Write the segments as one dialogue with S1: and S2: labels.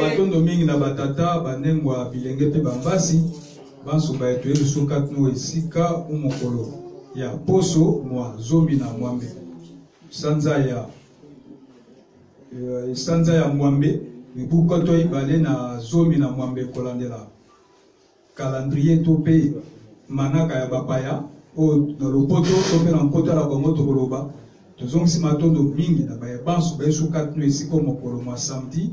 S1: Batondo mingi na batata banengwa bilenge pe bambasi banso ba etuye lusuka tno esika umokolo ya poso mwa zomi na mwambe sanza ya mwambe mibukoto ibale na zomi na mwambe kolandela calendrier to pe manaka ya bapaya o na lopoto to pe na nkota la bango to koloba tozongisi matondo mingi na baye banso ba esuka tno esika umokolo mwa samedi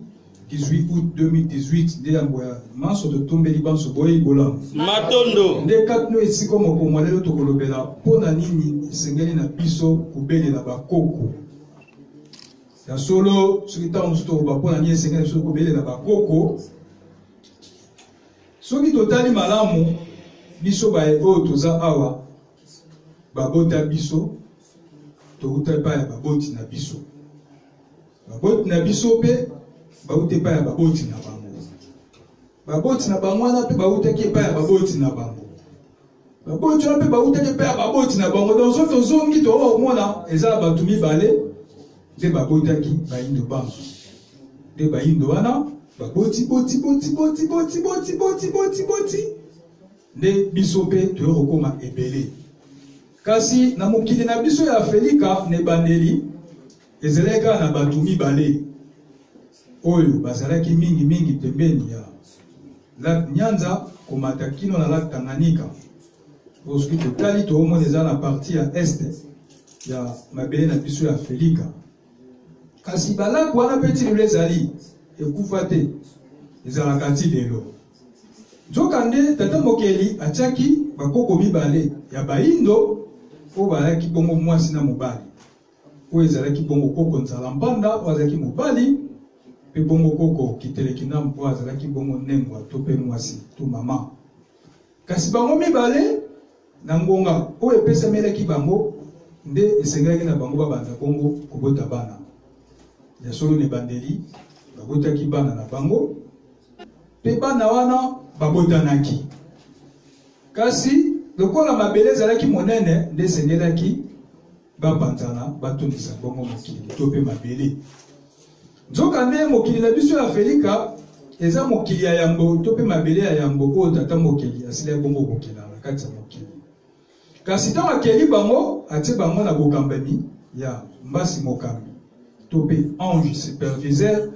S1: 18 août 2018 nde yango ya manso totombeli banso boyi bolango
S2: matondo
S1: nde katno esika mokomo lelo tokolobela mpona nini esengeli na biso kobelela bakoko ya solo soki ntango mosusu tokoloba mpona nini esengeli biso kobelela bakoko soki totali malamu biso baye oyo toza awa babota biso touta epai ya baboti na biso baboti na biso mpe bauti epai ya baboti na bango baboti na bango wana mpe bautaki epai ya baboti na bango baboti wana mpe bautaki epai ya baboti na bango donc soki tozongi tokomona eza na bato mibale nde babotaki bayindo banso nde bayindo wana baboti nde biso mpe toyokokoma ebele kasi na mokili na biso ya Afrika na ebandeli ezalaki kaka na bato mibale oyo bazalaki mingi pembeni ya Lac Nyanza komata kino na Lac Tanganyika soki totali toomona eza na parti ya este ya mabele na biso ya Afrika kasi balak wana mpe ti lelo ezali ekufa te ezalaka ti lelo nzoka nde tata mokeli atiaki bakoko mibale ya bayindo oyo bazalaki bongo mwasi na mobali oyo ezalaki bongo koko nzala mbanda oyo azalaki mobali pe bongo koko kiteleki na mpo azalaki bongo nengwa to pe mwasi to mama kasi bango mibale na ngonga oyo epesamelaki bango nde esengelaki na bango babanda bongo kobota bana ya solo na ebandeli babotaki bana na bango pe bana wana babotanaki kasi lokola mabele ezalaki monene nde esengelaki bapanzana batondisa bongo mokili to pe mabele nzoka nde mokili na biso ya Afrika eza mokili ya yambo to pe mabele ya yambo oyo tata mokili asili ya bongo kokela na kati ya mokili kasi ntango akeli bango atie bango na bokambami ya mbasi mokambi to pe ange superviseur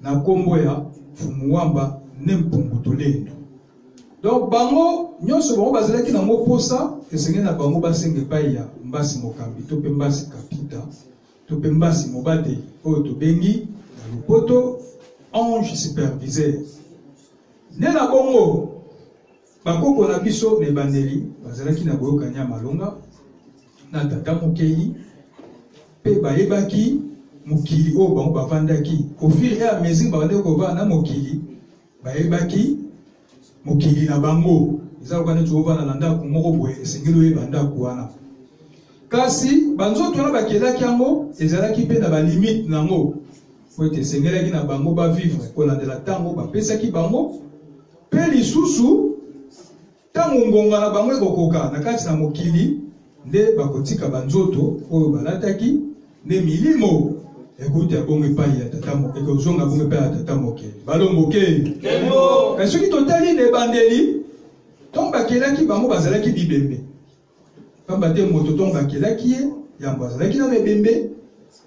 S1: na nkombo ya fumuwamba ne mpungu tolendo donc bango nyonso bango bazalaki na moposa esengeli na bango basenga epai ya mbasi mokambi to pe mbasi kapita to pe mbasi mobateli oyo tobengi na lopoto ange superviseur nde na bongo bakoko na biso na ebandeli bazalaki na boyokani ya malonga na tata mokeli mpe bayebaki mokili oyo bango bavandaki au fur et à mesure babandaki kovanda na mokili bayebaki mokili na bango eza loka neti ovanda na ndako moko boye esengeli oyeba ndako wana kasi banzoto wana bakelaki yango ezalaki mpe na balimite nango po ete esengelaki na bango bavivre kolandela ntango bapesaki bango mpe lisusu ntango ngonga na bango ekokoka na kati na mokili nde bakotika banzoto oyo balataki nde milimo ekuti ya bongo epai ya tata mokeli ekozonga bongo epai ya tata mokeli balongokeli kasi soki totali na ebandeli ntongo bakelaki bango bazalaki bibembe pamba te moto ntongo bakelaki ye yambo azalaki na ebembe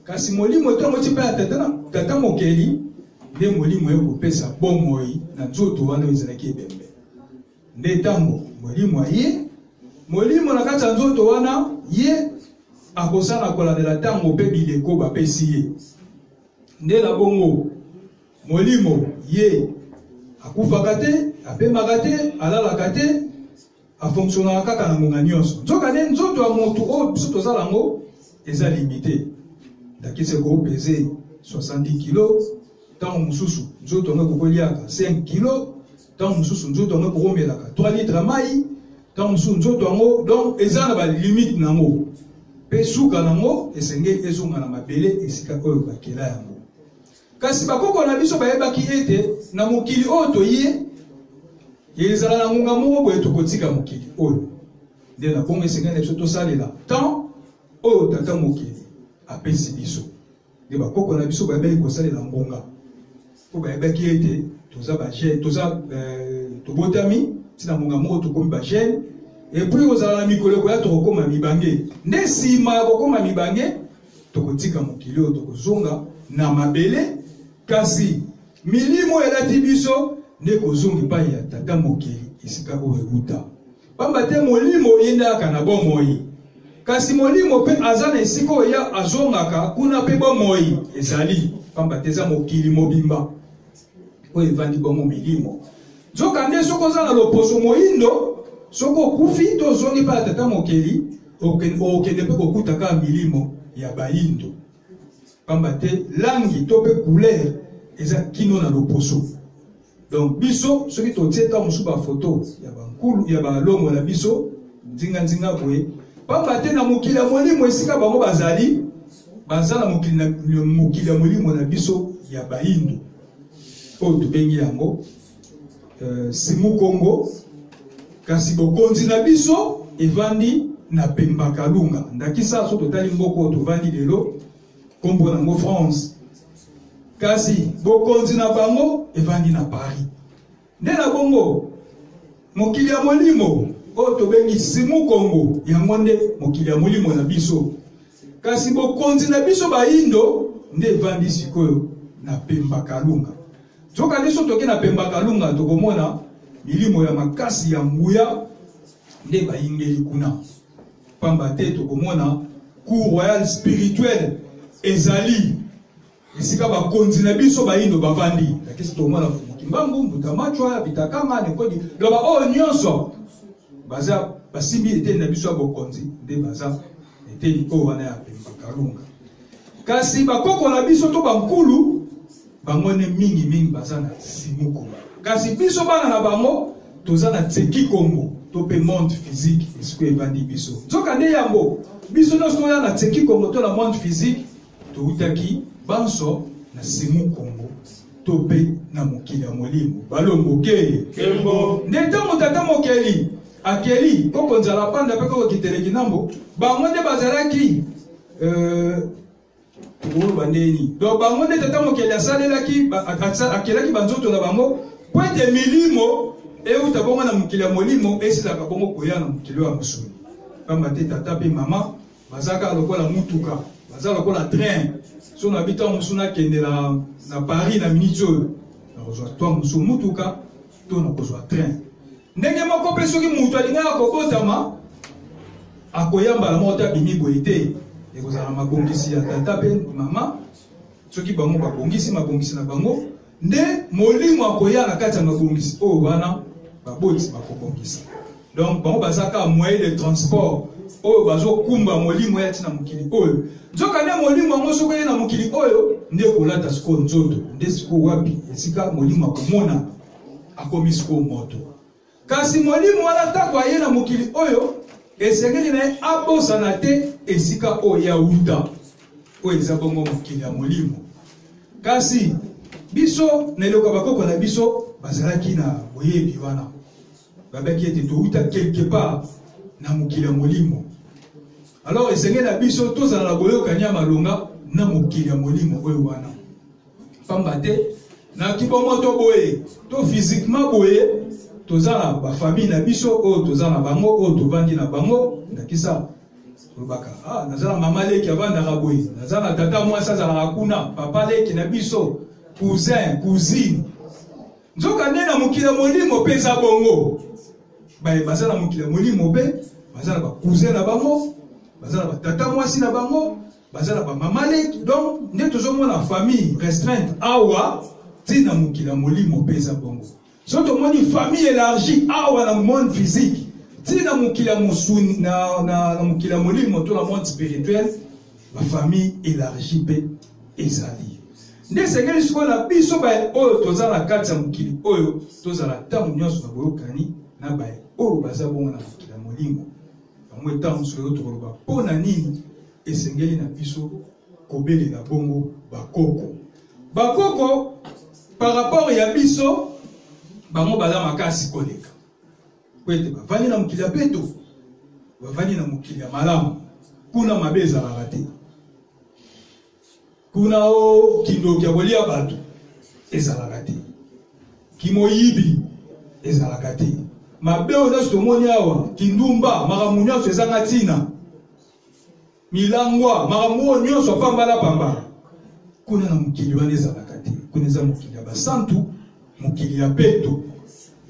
S1: kasi molimo ntongo ti epai ya tata mokeli nde molimo ekopesa bomoi na nzoto wana oyo ezalaki ebembe nde ntango molimo aye molimo na kati ya nzoto wana ye akosana kolandela ntango mpe bileko bapesi ye nde na bongo molimo ye akufaka te apemaka te alalaka te afonctionnaka kaka na ngonga nyonso nzoka nde nzoto ya motu oyo biso tozala yango eza limite ndakisi ekopese 70 kilo ntango mosusu nzoto yango ekokoliaka 5 kilo ntango mosusu nzoto yango ekokomelaka 3 litre mai ntango mosusu nzoto yango donc eza na balimite nango mpe suka nango esengeli ezonga na mabele esika oyo bakela yango kasi bakoko na biso bayebaki ete na mokili oyo toye ezala na ngunga moko boye tokotika mokili oyo nde na bongo esengeli biso tosalela tant oyo tata mokili apesi biso nde bakoko na biso bayebaki kosalela ngonga po bayebaki ete toza bagene toza tobotami ntina ngonga moko tokomi bagene epui kozala na mikolo koya tokokoma mibange nde nsima ya kokoma mibange tokotika mokili oyo tokozonga na mabele kasi milimo elati biso nde kozonga epai ya tata mokili esika oyo euta pamba te molimo eyendaka na bomoi kasi molimo mpe aza na esika oyo ya azongaka kuna mpe bomoi ezali pamba te eza mokili mobimba oyo evandi bomo milimo nzoka nde soki oza na loposo moyindo soki okufi to ozongi mpe ya tata mokili okende mpe kokutaka milimo ya bayindo pamba te langi to mpe couleur eza kino na loposo donc biso soki totie ta mosusu bafoto ya bankulu ya balongo na biso nzinga boye pamba te na mokili ya molimo esika bango bazali baza na mokili ya molimo na biso ya bayindo oyo tobengi yango simu Kongo kasi bokonzi na biso evandi na pemba kalunga ndakisa so totali mboko tovandi lelo kombo nango France kasi bokonzi na bango evandi na Paris nde na bongo mokili ya molimo oyo tobengi simu Kongo yango nde mokili ya molimo na biso kasi bokonzi na biso bayindo nde evandi sikoyo na pemba kalunga zoka nde so toke na pemba kalunga tokomona milimo ya makasi ya nguya nde bayingeli kuna pamba te tokomona cour royal spirituel ezali esika bakonzi na biso bayindo bavandi lakisi tokomona mukimbangu mbutamachwa bitakama nekodi loba oyo nyonso baza basimbi eteni na biso ya bokonzi nde baza eteni oyo wana ya pemba kalunga kasi bakoko na biso to bankulu bango ne mingi baza na simu Kongo kasi biso bana na bango toza na tseki Kongo to pe monde physique esiko evandi biso nzoka nde yango biso nyonso toya na tseki Kongo to na monde physique toutaki banso na simu Kongo to pe na mokili ya molimo balongo ke kembo nde ntango tata mokeli akeli koko nzala panda mpe koko kiteleki nambo bango nde bazalaki tukulu bandeni donc bango nde tata mokeli asalelaki akelaki banzoto na bango po ete milimo euta bongo na mokili ya molimo esilaka bongo koya na mokili ya mosuni pamba te tata mpe mama bazalaka lokola mutuka baza lokola train so na bita mosu nakende na Paris na miniti oyo nakozwa twa mosu mutuka to nakozwa train ndenge moko mpe soki mutu alingaka kobotama akoyambala moko te abimi boye te ekozala mabongisi ya tata mpe mama soki bango babongisi mabongisi na bango nde molimo akoya na kati ya mabongisi oyo wana baboti bakobongisa donc bango bazaka moyen de transport oyo bazokumba molimo ya ntina mokili oyo nzoka nde molimo yango soki oye na mokili oyo nde kolata sikoyo nzoto nde sikoyo wapi esika molimo akomona akomi sikoyo moto kasi molimo wana ntango aye na mokili oyo esengeli na ye abosana te esika oyo ya uta oyo eza bongo mokili ya molimo kasi biso na eloko bakoko na biso bazalaki na boyebi wana babaki ete touta quelque part na mokili ya molimo alors esengeli na biso tozala na boyokani ya malonga na mokili ya molimo oyo wana pamba te na kibomo to boye to physiquement boye toza na bafamille na biso oyo toza na bango oyo tovandi na bango ndakisa tolobaka naza na mama leki avandaka boye naza na tata mwasi azalaka kuna papa leki na biso cousin cousine nzoka nde na mokili ya molimo mpe eza bongo baza na mokili ya molimo mpe baza na bacousin na bango baza na batata mwasi na bango baza na bamama leki donc nde tozomona famille restreinte awa ntina mokili ya molimo mpe eza bongo so tomoni famille élargie awa na monde physique ntina mokili ya mosuni na mokili ya molimo to na monde spirituel bafamille élargie mpe ezali nde esengeli sikoyo na biso baye oyo toza na kati ya mokili oyo tozala ntango nyonso na boyokani na baye oyo baza bongo na mokili ya molimo yango etango mosusu oyo tokoloba mpo na nini esengeli na biso kobelela bongo bakoko par rapport ya biso bango baza makasi koleka Kwete bavandi na mokili ya peto, bavandi na mokili ya malamu. Kuna mabeza la rate. Kuna o kindo kia bolia bato ezalaka te. Kimoyibi ezalaka te. Mabe oyo tomoni awa kindumba makambo nyonso ezanga ntina. Milangwa makambo nyonso pambala pambala. Kuna na mokili wana ezalaka te. Kuna eza mokili ya basantu, mokili ya peto.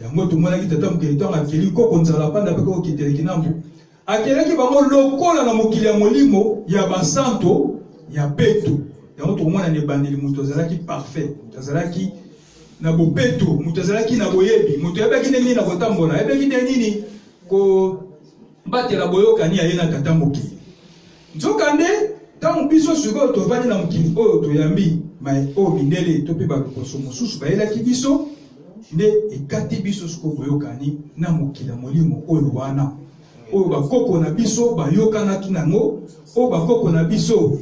S1: Yango tomonaki tata mokili tonga akeli koko nzala panda pe ko kitele kinambu. Akeleki bango lokola na mokili ya molimo ya basanto ya peto. Yango tokomona ne bandeli muto azalaki parfait, muto azalaki na bopeto, muto azalaki na boyebi, muto yebeki nini na kotambola, yebeki nini ko batela boyokani aye na tata mokili. Nzokande tango biso sikoyo tovandi na mokili oyo toyambi mai o mindele to pe bakoso mosusu bayelaki biso nde ekati biso sikoyo boyokani na mokili ya molimo oyo wana. Oyo bakoko na biso bayokanaki nango, oyo bakoko na biso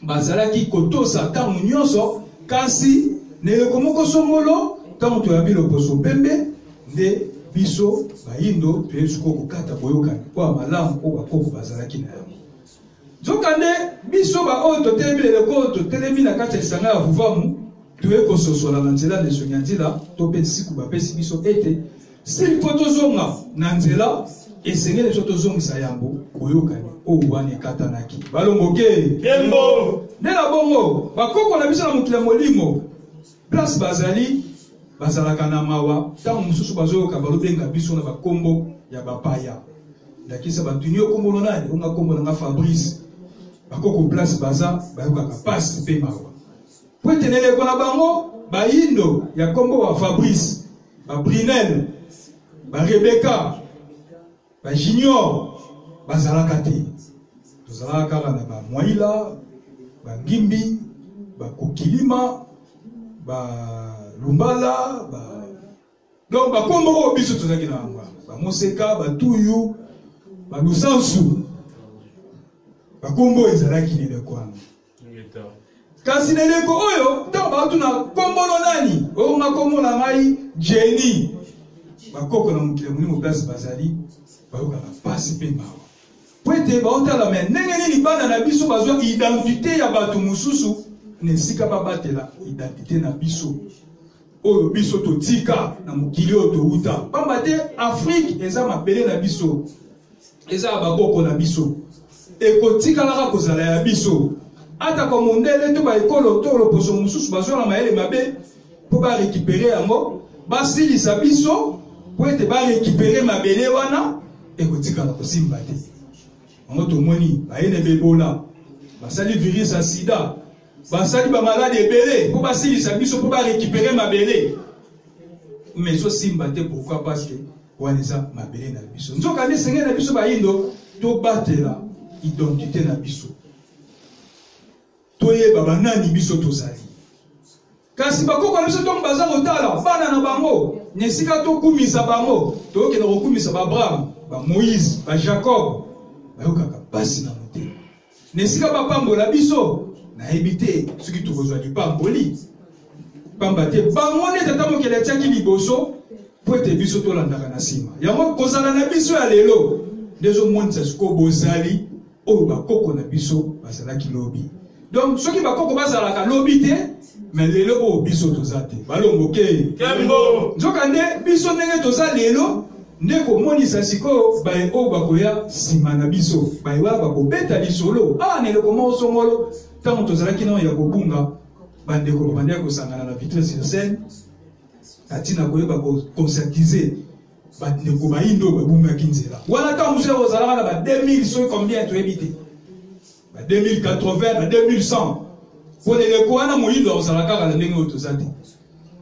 S1: bazalaki kotosa tango nyonso, kasi neleko moko songolo tango toyabi loposo pembe nde biso bayindo toyebi sikoyo kokata boyokani oyo malamu oyo bakoko bazalaki na yango. Nzokande biso baoyo totelemi leleko oyo totelemi na kati ya lisanga ya vuvamu toye kososola na nzela nesongi ya nzela to mpe siku bapesi biso ete sili po tozonga na nzela esengeli biso tozongisa yango boyokani oyo wana ekatanaki balongoke kembo nde na bongo bakoko na biso na mokili ya molimo place bazali bazalaka na mawa ntango mosusu bazoyoka balobenga biso na bakombo ya bapaya ndakisa batuni yo kombo nani onga kombo nanga Fabrice bakoko place baza bayokaka pasi mpe mawa po ete neleko na bango bayindo ya kombo wa Fabrice babrinel barebeka bajunior bazalaka te tozalaka kaka na bamwaila bangimbi bakokilima balumbala donc bakombo oyo biso tozalaki na yango bamoseka batuyu balusansu bakombo ezalaki neleko wana kasi neleko oyo ntango baotuna kombono nani oyo nga kombo na ngai Jenny bakoko na mokili ya molimo place bazali bayokaka pasi mpe mawa po ete baotala me ndenge nini bana na biso bazwa identité ya bato mosusu na esika babatela identité na biso oyo biso totika na mokili oyo touta pamba te Afrique eza mabele na biso eza ya bakoko na biso ekotikalaka kozala ya biso ata kwa mondele to baekolo to loposo mosusu bazwa na mayele mabe mpo barekipere yango basilisa biso po ete barekipere mabele wana ekotikala kosimba te yango tomoni bayene bebola basali virus ya sida basali bamaladi ebele mpo basilisa biso mpo barekipere mabele mais ezosimba te pourquoi parce que wana eza mabele na biso nzokande esengeli na biso bayindo tobatela identité na biso toyeba banani biso tozali kasi bakoko na biso ntongo baza kotala bana na bango nesika tokumisa bango tokokende kokumisa baAbraham baMoïse baJacob bayokaka pasi na motema nesika bapambola biso nayebi te soki tokozwa lipamboli pamba te bango nde tata mokili atiaki liboso po ete biso tolandaka na nsima yango kozala na biso ya lelo nde ezomonisa sikoyo bozali oyo bakoko na biso bazalaki lobi donc soki bakoko bazalaka lobi te mais lelo oyo biso toza te balongoke kembo nzokande biso ndenge toza lelo nde komonisa sikoyo baye oyo bakoya nsima na biso baye wana bakobeta lisolo neleko moko songolo ntango tozalaki nao ya kobunga bandeko babandaki kosangana na vitre sur scène atina koyeba koconcertize bandeko bayindo oyo babungaki nzela wana ntango mosusu kozalaka na ba 2000 soki combien toyebi te ba 2080 ba 2100 po leleko wana moyindo akozala kaka na ndenge oyo toza te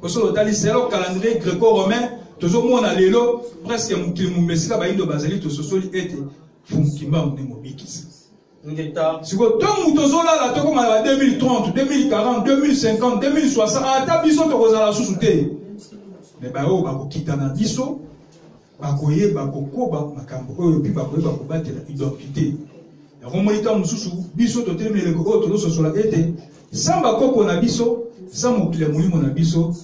S1: kosolo otali selo calendrier greco-romain tozomona lelo presque mokili momesika bayindo bazali tososoli ete fumukimba mone mobikisa sikoyo ntongo tozolala tokoma na ba 2030 2040 2050 2060 ata biso tokozala susu te me baoyo bakokita na biso bakoyeba kokoba makambo oyo mpe bakoyeba kobatela identité yango moni ntango mosusu biso totelemi eleko oyo tozososola ete sa bakoko na biso sa mokili ya molimo na biso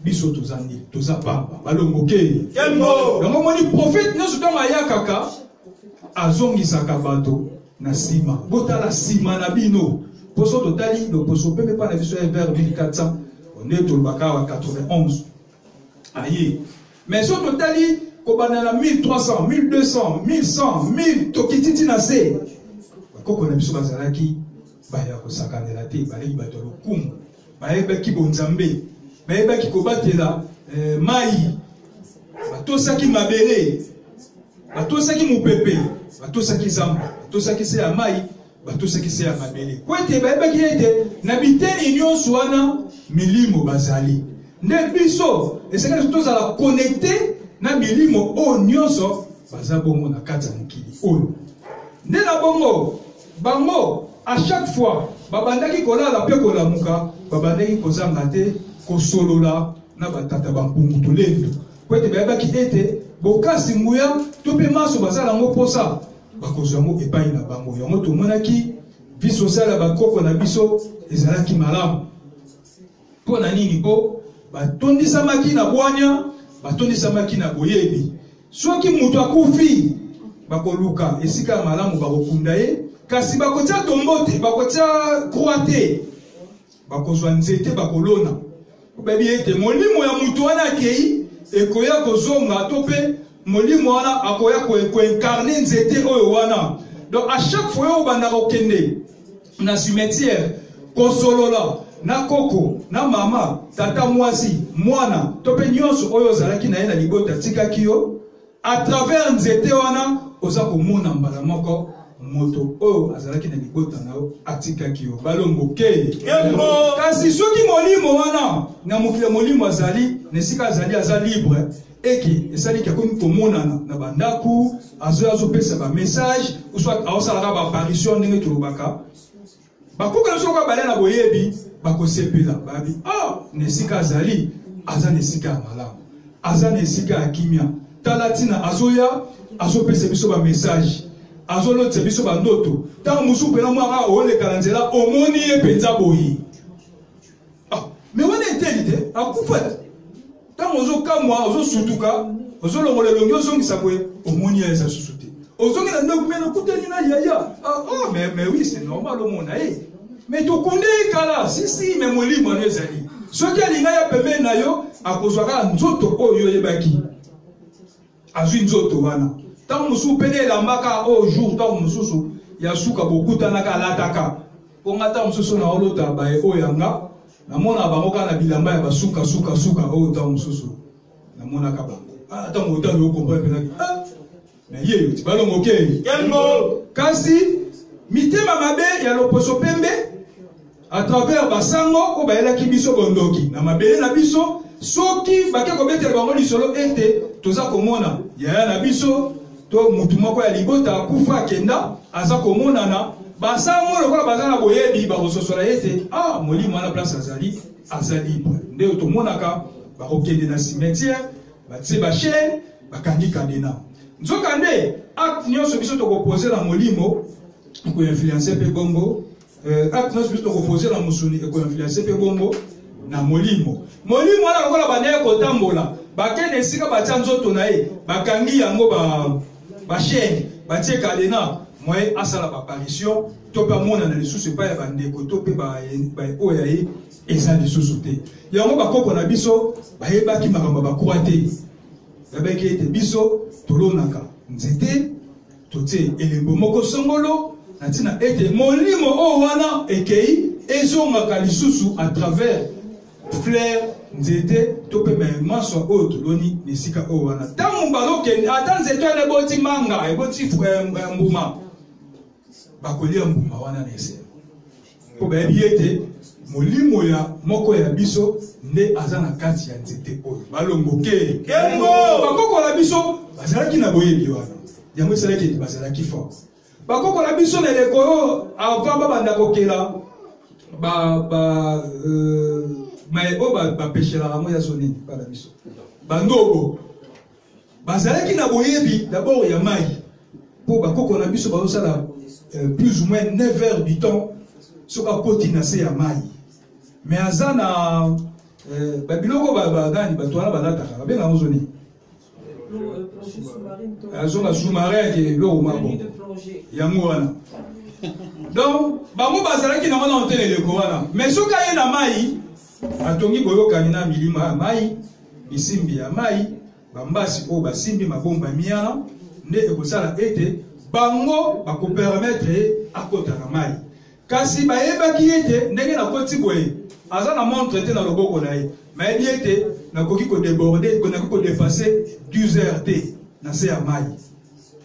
S1: biso tozani toza pamba balongoke yango moni prophète nyonso ntango ayakaka azongisaka bato na sima botala sima na bino poso totali loposo pepe pa na biso vers 1400 on est tolobaka wa 91 aye mais so totali kobana na 1300 1200 1100 1000 tokititi na se bakoko na biso bazalaki baya kosakanela te baleki bato lokumu bayebaki bonzambe bayebaki kobatela mai batosaki mabele batosaki mupepe batosaki zamba batosaki se ya mai batosaki se ya mabele po ete bayebaki ete na biteni nyonso wana milimo bazali nde biso esengeli tozala connecte na milimo oyo nyonso baza bongo na kati ya mokili oyo nde na bongo bango à chaque fois babandaki kolala mpe kolamuka babandaki kozanga te kosolola na batata bampungu tolendo po ete bayebaki ete bokasi nguya to mpe maso bazala yango mposa bakozwa yango epai na bango yango tomonaki vie sociale ya bakoko na biso ezalaki malamu mpo na nini mpo batondisamaki na bwanya batondisamaki na boyebi soki moto akufi bakoluka esika ya malamu bakokunda ye kasi bakotia tombo te bakotia croix te bakozwa nzete bakolona babi ete molimo ya moto wana akei ekoya kozonga to mpe molimo wana akoya koincarne nzete oyo wana donc à chaque fois oyo banda kokende na cimetière kosolola na koko na mama tata mwasi mwana to mpe nyonso oyo ozalaki na ye na libota atikaki yo à travers nzete wana oza komona mbala moko moto oyo azalaki na libota na yo atikaki yo balongoke kasi soki molimo wana na mokili molimo azali na esika azali aza libre eki esaliki akomi komonana na bandaku azopesa bamessage soit aosalaka baapparition ndenge tolobaka bakoka na soki bale na boyebi bakosepela babi na esika azali aza na esika ya malamu aza na esika ya kimia tala ntina azoya azopesa biso bamessage azolotisa biso bandoto ntango mosusu mpena mwaka oleka na nzela omoni ye mpenza boyi me wana eteli te akufa te ntango ozokamwa ozosutuka ozolongola elongi ozongisa boye omoni ye eza susu te ozongi na ndako mena okutani na yaya mais oui c'est normal omona ye mais tokunde kala sisi me molimo ano ezali soki alinga ya pembeni na yo akozwaka nzoto oyo oyebaki azwi nzoto wana tant musu pene elambaka au jour tant mususu ya suka bokutanaka alataka ponga tant mususu na olota bae oyanga namona bango kana bilamba ya basuka suka oyo tant mususu namona ka bango tant ngota yo comprendre pena na yeyo tibalongo ke yango kasi mitema mabe ya loposo pembe à travers basango o baelaki biso bondoki na mabele na biso soki bakeko betela bango lisolo ete toza komona yaya na biso to mutu moko ya libota akufa kenda aza komonana basango lokola baza na boyebi bakososola ete molimo wana place aza libre nde tomonaka bakokende na cimetière batie bachaine bakangi kandena nzoka nde acte nyonso biso tokopose na molimo ekoinfluence mpe bongo acte nyonso biso tokopose na mosuni ekoinfluence mpe bongo na molimo wana lokola bandeye kotambola bakende esika batia nzoto na ye bakangi yango bachaine batie kadena moye asala bapparition to mpe amona na lisusu epai ya bandeko to mpe oyo ya ye eza lisusu te yango bakoko na biso bayebaki makambo bakroa te bayebaki ete biso tolonaka nzete totie elembo moko songolo na ntina ete molimo oyo wana ekei ezongaka lisusu à travers fleur nzete to pe maso oyo toloni nesika oyo wana ntango balokende ata nzete wana eboti manga eboti mbuma bakolia mbuma wana na esene mpo bayebi ete molimo ya moko ya biso nde aza na kati ya nzete oyo balongoke bakoko na biso bazalaki na boyebi wana yango esalaki ete bazalaki fort bakoko na biso na eleko oyo avant babanda kokela mais bapeshelaka yango ya zonini bana biso bandobo bazalaki na boyebi d'abord ya mai mpo bakoko na biso bazosala plus ou moins 9 heures du temps soki akoti na se ya mai mais aza babiloko bagani batwana balataka babenga ozoni azonga sous-marin ke lo mabo yango wana donc bango bazalaki na wana onteleleko wana mais soki aye na mai atongi boyokani na milima ya mai bisimbi ya mai bambasi oyo basimbi mabomba miana nde ekosala ete bango bakopermettre akota na mai kasi bayebaki ete ndenge nakoti boye aza na montre te na loboko na ye mayebi ete nakoki kodeborde nakoki kodepase 12 heures te na se ya mai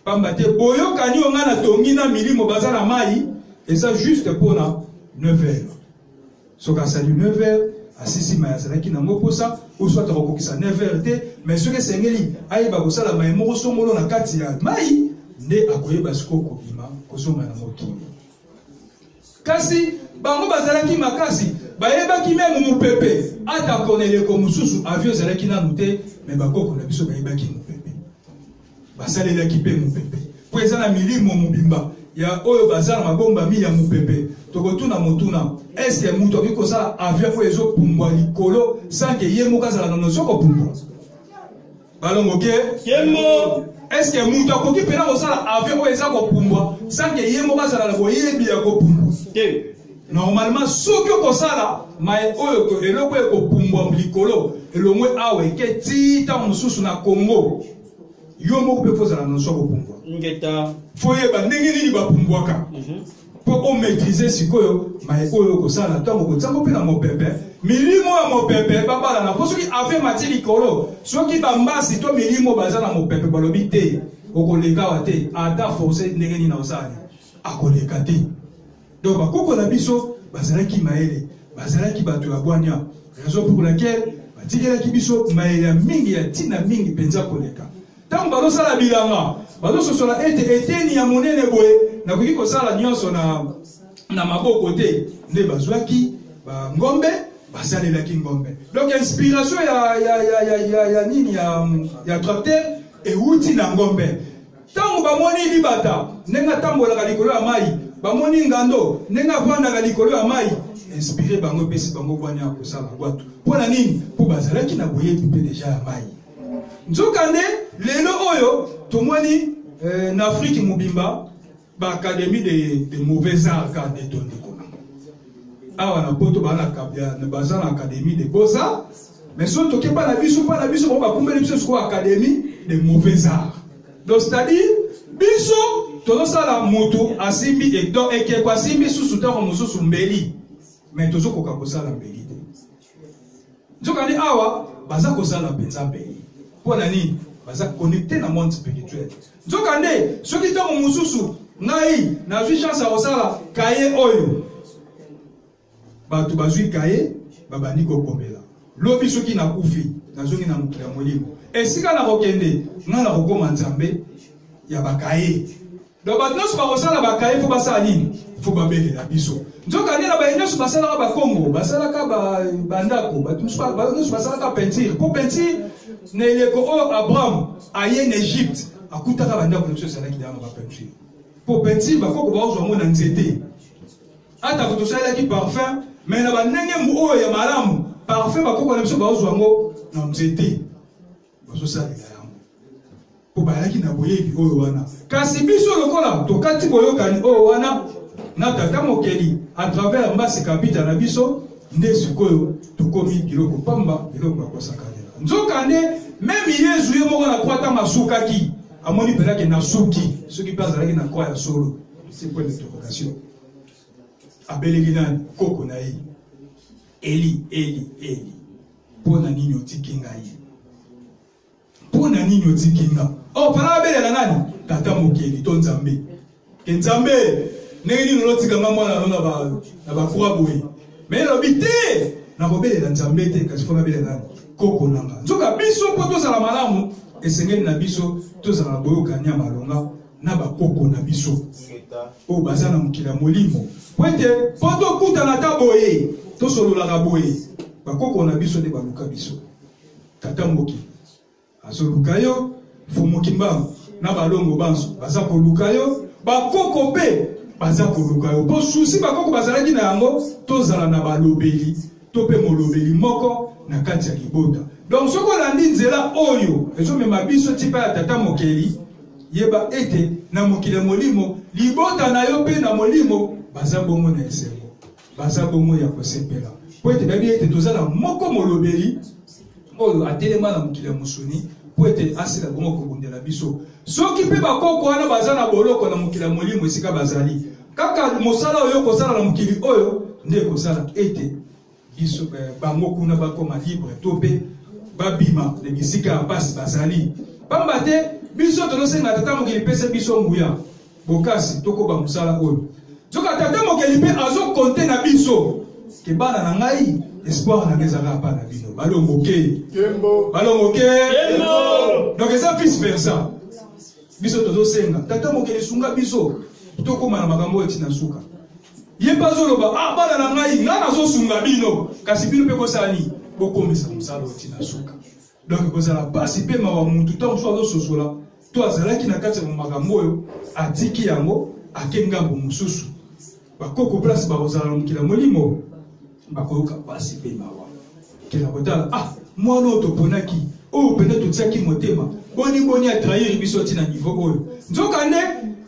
S1: pamba te boyokani oyo nga na tongi na milimo baza na mai eza juste mpona 9 heures soki asali 9 heures asisi mai azalaki nango mposa oso atakokokisa 9 heures te mais soki esengeli ayeba kosala mai moko songolo na kati ya mai nde akoyeba sikoyo kobima kozonga na mokili kasi bango bazalaki makasi bayebaki meme mopepe ata koneleko mosusu avion ezalaki nanu te me bakoko na biso bayebaki mopepe basalelaki mpe mopepe mpo eza na milimo mobimba ya oyo baza na mabombami ya mopepe tokotuna motuna eske moto akoki kosala avion oyo ezopumbwa likolo sanke ye moko azala na nozo kopumbwa balongo ke yembo eske moto akoki mpena kosala avion oyo eza kopumbwa sanke ye moko azala na boyebi ya kopumbwa normalement soki okosala mai oyo eloko ekopumbwa likolo elongwe awa eke ti ntango mosusu na Congo yo moko mpe fozala na noso kopumbwa foyeba ndenge nini bapumbwaka mpo omaîtrise sikoyo mai oyo okosala ntango kotiango mpe na mopepe milimo ya mopepe babalana mpo soki ave mati likolo soki bambasi to milimo baza na mopepe balobi te okoleka wa te ata force ndenge nini na osala akoleka te donc bakoko na biso bazalaki maele bazalaki bato ya bwanya raison pour laquelle batikelaki biso maele ya mingi ya ntina mingi mpenza koleka ntango bazosala bilanga bazososola ete eteni ya monene boye nakoki kosala nyonso na maboko te nde bazwaki ngombe basalelaki ngombe donc inspiration ya nini ya tracteur euti na ngombe ntango bamoni libata ndenge atambolaka likolo ya mai bamoni ngando ndenge avandaka likolo ya mai inspiré bango epesi bango bwanya ya kosala bwato mpo na nini mpo bazalaki na boyebi mpe deja ya mai nzokande lelo oyo tomoni na Afrique mobimba baacadémie de mauvais arts ka detondekona awa na poto baza na académie de beaux-arts mais so toke mpa na biso bango bakumbeli biso sikoyo académie de mauvais arts donc c'est-à-dire biso tozosala moto asimbi ekeko asimbi susu ntango mosusu mbeli mais tozokoka kosala mbeli te nzokande awa baza kosala mpenza mbeli mpo na nini baza connecté na monde spirituel nzokande soki ntango mosusu ngai nazwi chance ya kosala kaye oyo bato bazwi kaye babandi kokomela lobi soki nakufi nazongi na mokili ya molimo esika na kokende ngai na kokoma nzambe ya bakaye donc bato nyonso bakosala bakaye mpo basala nini mpo babelela biso nzokande na baye nyonso basalaka bakongo basalaka bandako bato nyonso basalaka peinture mpo peinture na eleko oyo Abraham aye na Egypte akutaka bandako na biso esalaki dana bapeinture mpo peinture bakoko baozwa ngo na nzete atako tosalelaki parfum mais na bandenge oyo ya malamu parfum bakoko na biso baozwa ngo na nzete bazosalela yango mpo bayalaki na boyebi oyo wana kasi biso lokola tokati boyokani oyo wana na tata mokeli à travers mbasi kapita na biso nde sikoyo tokomi biloko pamba biloko ya kosakalela nzokande meme yezu ye moko na kwata masukaki amoni pelaki na suki soki mpe azalaki na kwa ya solo c'est point d'interrogation abeleki nani koko na ye eli mpo na nini otiki ngai mpo na nini otiki nga pala abelela nani tata mokeli to nzambe ke nzambe ndenge nini olotikanga mwana no na bakroa boye me elobi te nakobelela nzambe te kasi mpo nabelela nani koko nanga nzoka biso mpo tozala malamu esengeli na biso tozala na boyokani ya malonga na bakoko na biso oyo baza na mokili ya molimo po ete mpo tokutana ta boye tosololaka boye bakoko na biso nde baluka biso tata mboki azoluka yo fumuki mbango na balongo banso baza koluka yo bakoko mpe baza koluka yo mpo susi bakoko bazalaki na yango tozala na balobeli tope molobeli moko na kati ya libota. Donc soko landi nzela oyo ezo mema biso tipa ya tata mokeli yeba ete na mokili molimo libota na yo pe na molimo baza bongo na esengo baza bongo ya kosepela po ete babi ete tozala moko molobeli oyo atelema na mokili musuni po ete asila bongo kobundela biso soki pe bakoko wana baza na boloko na mokili molimo esika bazali kaka mosala oyo kosala na mokili oyo nde kosala ete biso bango kuna bakoma libre to pe babima na bisika ya pasi bazali pamba te biso tozosenga tata mokili pese biso nguya bokasi tokoba mosala oyo zoka tata mokili pe azokonte na biso ke bana na ngai espoir na ngezaka pa na bino balongoke donc eza vice versa biso tozosenga tata mokili sunga biso tokoma na makambo eti na suka ye bazoloba bana na ngai nga nazosunga bino kasi bino mpe kosali bokomisa mosala eti na suka donc kozala pasi pe mawa mutu ntango so azososola to azalaki na kati ya makambo oyo atiki yango ake ngambo mosusu bakoko place bakozala na mokili molimo bakoyoka pasi pe mawa kela kotala mwana oyo toponaki oyo pene totiaki motema boni atrahir biso ti na niveau oyo nzoka nde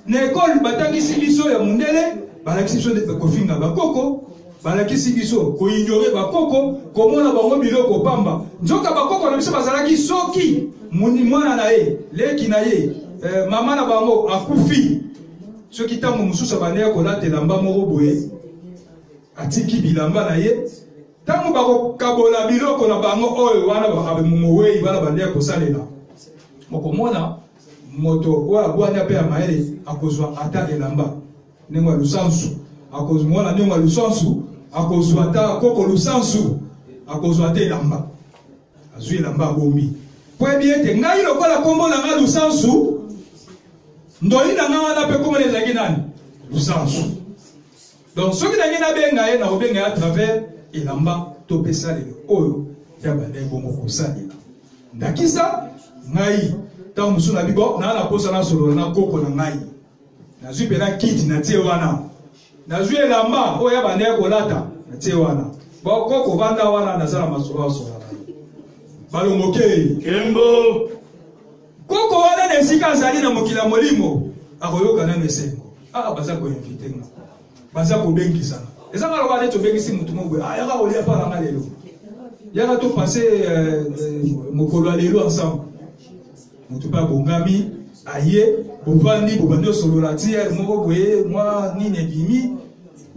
S1: na ekole batangisi biso ya mundele balakisi biso kofinga bakoko balakisi biso koignore bakoko komona bango biloko pamba nzoka bakoko na biso bazalaki soki mwana na ye leki na ye mama na bango akufi soki ntango mosusu abandeya kolata elamba moko boye atiki bilamba na ye ntango bakokabola biloko na bango oyo wana mowei wana bandeya kosalela mokomona moto oyo abwanya mpe ya mayele akozwa ata elamba ndenge ya lusansu akozwa ndenge ya lusansu akozwa ata koko lusansu akozwa ata elamba azwi elamba abombi po ebi ete ngai lokola kombo na nga lusansu ndoli na nga wana mpe kombo na ezalaki nani lusansu donc soki nangi nabenga ye nakobenga ye à travers elamba to mpe salelo oyo ya bandai bongo kosalela ndakisa ngai ntango mosusu na bibo naa na posa nasolola na koko na ngai nazwi mpe na kiti na tie wana nazwi elamba oyo ya bandai kolata na tie wana koko vanda wana nazala masolo asolana balongoke
S2: Kembo
S1: koko wana na esika azali na mokili ya molimo akoyoka nano esengo baza koinvite nga baza kobengisana ezanga loba neti obengisi mutu moko yaka kolia mpa nanga lelo yaka topase mokolo ya lelo ensemble mutu mpe abongami aye bovandi bobandi osolola ti moko boye mwa nini ebimi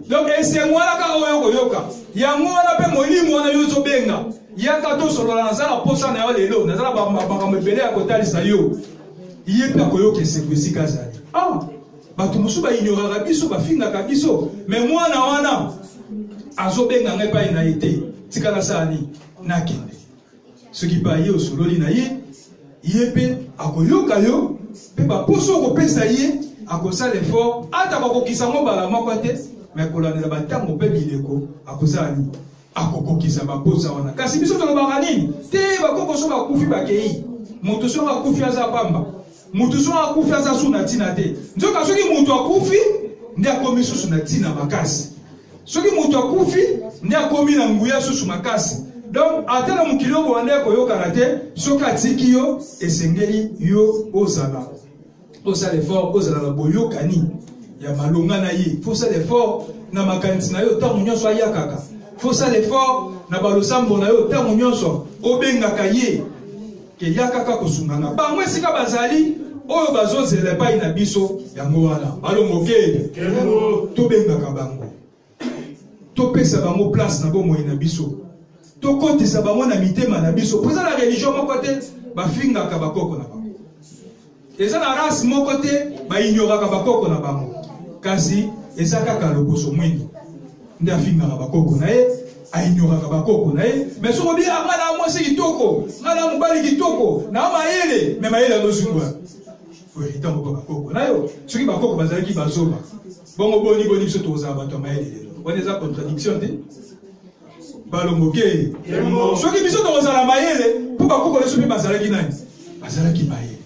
S1: donc esengo wana kaka oyo koyoka yango wana mpe molimo wana yo ozobenga yaka tosolola nazala posa na yo lelo nazala makambo ebele ya kotalisa yo ye mpe akoyoka esengo esika azali bato mosusu baignoraka biso bafingaka biso me mwana wana azobenga ngai epai na ye te tikala sani nakende soki mpe aye osololi na ye ye mpe akoyoka yo mpe baposo okopesa ye akosala effort ata bakokisa ngo mbala moko te me kolandela bantango mpe bileko akozala nini akokokisa baposa wana kasi biso tolobaka nini te bakoko so bakufi bakei moto so akufi aza pamba mutu so akufi aza su na tina te nzoka soki mutu akufi nde akomi susu na tina makasi soki mutu akufi nde akomi na nguya susu makasi donc ata na mokili oyo bowande koyokana te soki atiki yo esengeli yo ozala effort ozala na boyokani ya malonga na ye fosala effort na makanisi na yo ntango nyonso ayakaka fosala effort na balosambo na yo ntango nyonso obengaka ye ke yakaka kosungana bango esika bazali oyo bazozela epai na biso yango wana balongoke tobengaka bango topesa bango place na bomoi na biso tokotisa bango na mitema na biso po eza na religion moko te bafingaka bakoko na bango eza na race moko te baignoraka bakoko na bango kasi eza kaka lokoso mwingi nde afingaka bakoko na ye aignoraka bakoko na ye mais soko bi nga na mwasi kitoko nga na mobali kitoko na mayele me mayele azozungwa oyo ntango bakoko na yo soki bakoko bazalaki bazoba bongo boni biso tokozala bato ya mayele lelo wana eza contradiction te balongoke soki biso tokozala mayele mpo bakoko leso mpe bazalaki nani bazalaki mayele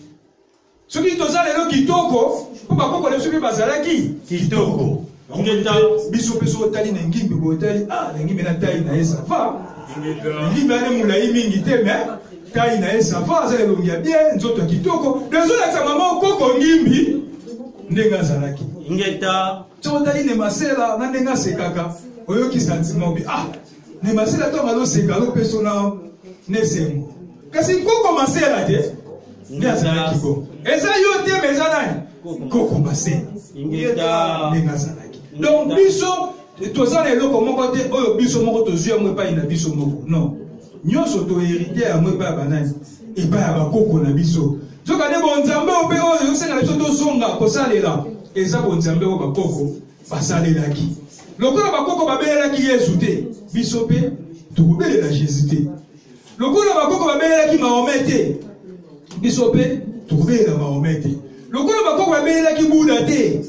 S1: soki toza lelo kitoko mpo bakoko leso mpe bazalaki kitoko biso peso tali na ngimbi bo tali ngimbi na tayi na esa va ngimbi ane mulai mingi te mais tayi na esa va za longia bien nzoto kitoko dezo la sa mama koko ngimbi ndenga zalaki ngeta to tali ne masela na ndenga sekaka oyo ki sentiment bi ne masela to malo sekalo peso na nesemo kasi koko masela te ndia zalaki ko eza yo te meza nani koko masela ndenga zalaki. Donc, biso, tous les gens qui ont été au biso moko tozuya mwe pa ina biso moko. Non. Nyonso to hérité à mwe pa banani. Et pa ba koko na biso. Zoka ne bon nzambe ope oyo senga biso to zonga ko salela. Eza bon nzambe o ba koko ba salela ki. Lokola ba koko ba belela ki Yesu te. Biso pe to belela Jésus te. Lokola ba koko ba belela ki Mahomet te. Biso pe to belela Mahomet te. Lokola ba koko ba belela ki Bouddha te.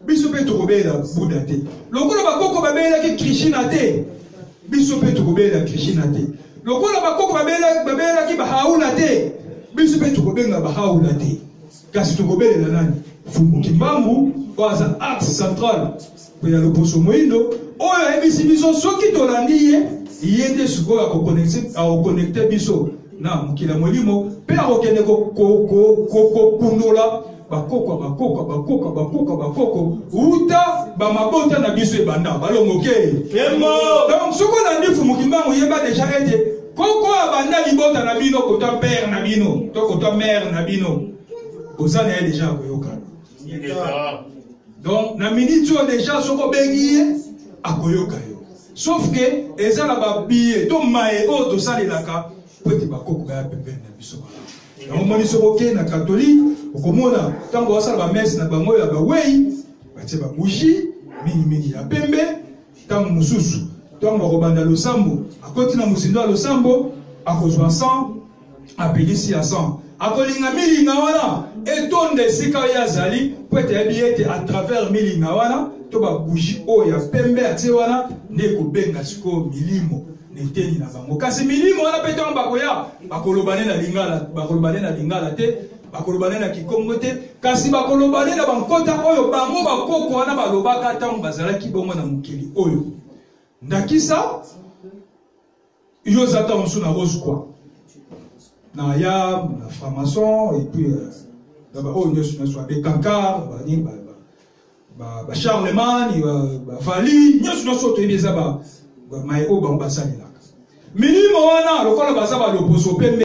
S1: Biso pe tokobela Bouddha te. Lokola bakoko babela ki Krishna te. Biso pe tokobela Krishna te. Lokola bakoko babela ki Bahaula te. Biso pe tokobela Bahaula te. Kasi tokobela nani? Fumu Kimbangu waza axe central pe ya loposo moindo oyo ebisi biso soki tolandi yende suko a connecter biso na mukila molimo pe a okende ko kundola bakoko uta bamabota na biso ebanda balongoke donc soko na ndifu mukimbangu yeba deja ete koko abanda libota na bino kota père na bino to kota mère na bino ozana ya deja koyoka donc na minute oyo deja soko bengi akoyoka yo sauf que eza na babiye to mae oyo tosalelaka po ete bakoko baya pembeni na biso na omoni soko ke na catholique okomona tango wasala ba messe na bango ya ba wei batie ba bougie mingi ya pembe tango mususu tango bakobanda losambo akoti na musindo ya losambo akozwa sang apelisi ya sang akolinga milinga wana etonde esika oyo azali po ete yebi ete à travers milinga wana to ba bougie oyo ya pembe atie wana nde ekobenga sikoyo milimo neteni na bango kasi milimo wana pe ntango bakoya bakolobane na lingala te bakolobane na kikongo te kasi bakolobane na bankota oyo bango bakoko wana balobaka ntango bazalaki bongo na mokili oyo ndakisa yo zata mosu na rose quoi na ya na franc-maçon et puis oyo nyonso bekankar ba Charlemagne ba Fali nyonso toyebi eza mae oyo bango basalelaka milimo wana lokola baza baloposo pembe